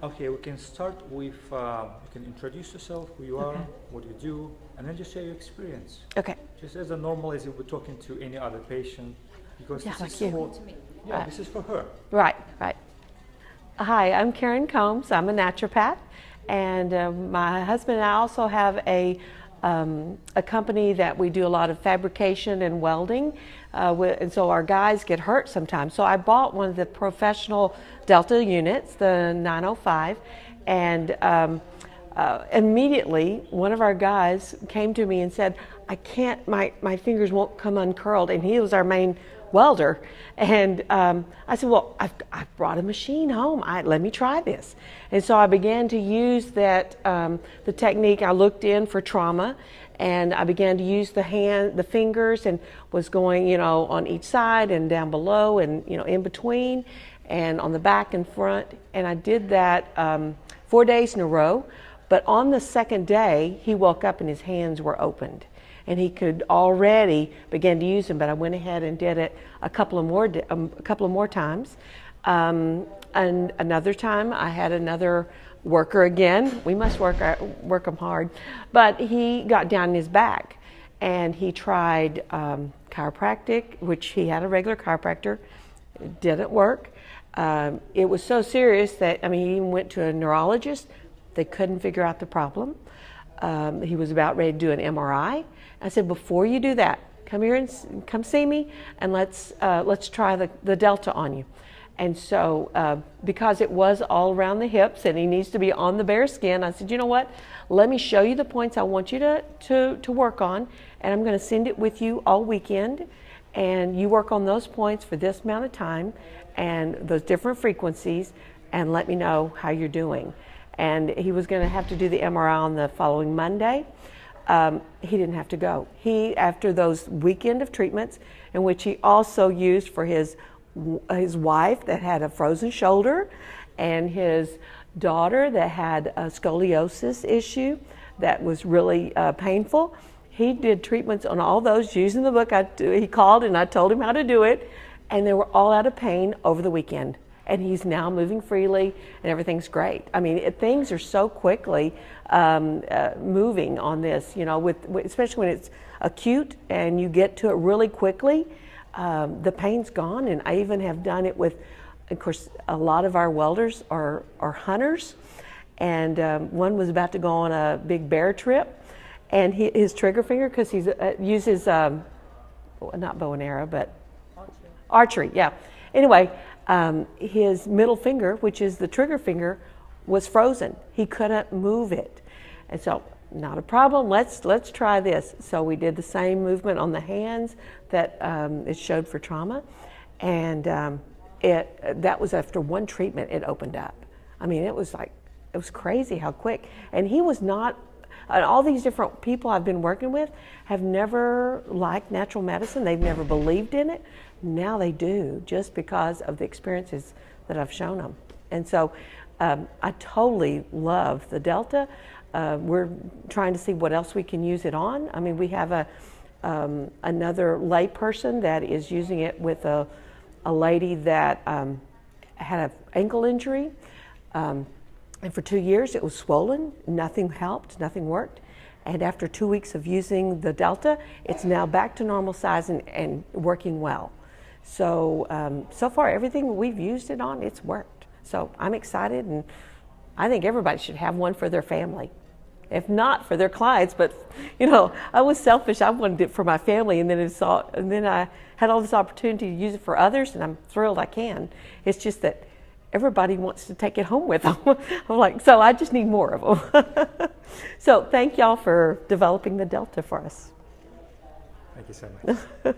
Okay, we can start with, you can introduce yourself, who you are, what you do, and then just share your experience. Okay. Just as normal as you would talking to any other patient, because Yeah, this like is you. for, yeah, this is for her. Right, right. Hi, I'm Karen Combs. I'm a naturopath, and my husband and I also have a company that we do a lot of fabrication and welding, and so our guys get hurt sometimes. So I bought one of the professional Delta units, the 905, and immediately one of our guys came to me and said, I can't, my fingers won't come uncurled, and he was our main welder. And I said, well, I've brought a machine home. Let me try this. And so I began to use that, the technique. I looked in for trauma, and I began to use the fingers, and was going, on each side and down below and, in between and on the back and front. And I did that 4 days in a row. But on the second day, he woke up and his hands were opened, and he could already begin to use them. But I went ahead and did it a couple of more times. And another time, I had another worker again. We must work them hard. But he got down in his back, and he tried chiropractic, which he had a regular chiropractor. It didn't work. It was so serious that, he even went to a neurologist. They couldn't figure out the problem. He was about ready to do an MRI. I said, before you do that, come here and come see me, and let's try the Delta on you. And so because it was all around the hips and he needs to be on the bare skin, I said, you know what? Let me show you the points I want you to work on, and I'm going to send it with you all weekend, and you work on those points for this amount of time and those different frequencies, and let me know how you're doing. And he was going to have to do the MRI on the following Monday. He didn't have to go. After those weekend of treatments, in which he also used for his wife that had a frozen shoulder, and his daughter that had a scoliosis issue that was really painful. He did treatments on all those using the book. He called and I told him how to do it, and they were all out of pain over the weekend. And he's now moving freely, and everything's great. Things are so quickly moving on this, especially when it's acute and you get to it really quickly. The pain's gone, and I even have done it with, of course, a lot of our welders are hunters, and one was about to go on a big bear trip, and his trigger finger, because he uses, not bow and arrow, but archery, yeah. Anyway, his middle finger, which is the trigger finger, was frozen. He couldn't move it. And so, not a problem, let's try this. So we did the same movement on the hands that it showed for trauma. And that was after one treatment, it opened up. It was crazy how quick. And he was not, all these different people I've been working with have never liked natural medicine. They've never believed in it. Now they do, just because of the experiences that I've shown them. And so I totally love the Delta. We're trying to see what else we can use it on. We have another lay person that is using it with a lady that had an ankle injury. And for 2 years it was swollen. Nothing helped, nothing worked. And after 2 weeks of using the Delta, it's now back to normal size and working well. So, so far everything we've used it on, it's worked. So I'm excited, and I think everybody should have one for their family. If not for their clients, but I was selfish. I wanted it for my family, and then I had all this opportunity to use it for others, and I'm thrilled I can. It's just that everybody wants to take it home with them. I'm like, so I just need more of them. So thank y'all for developing the Delta for us. Thank you so much.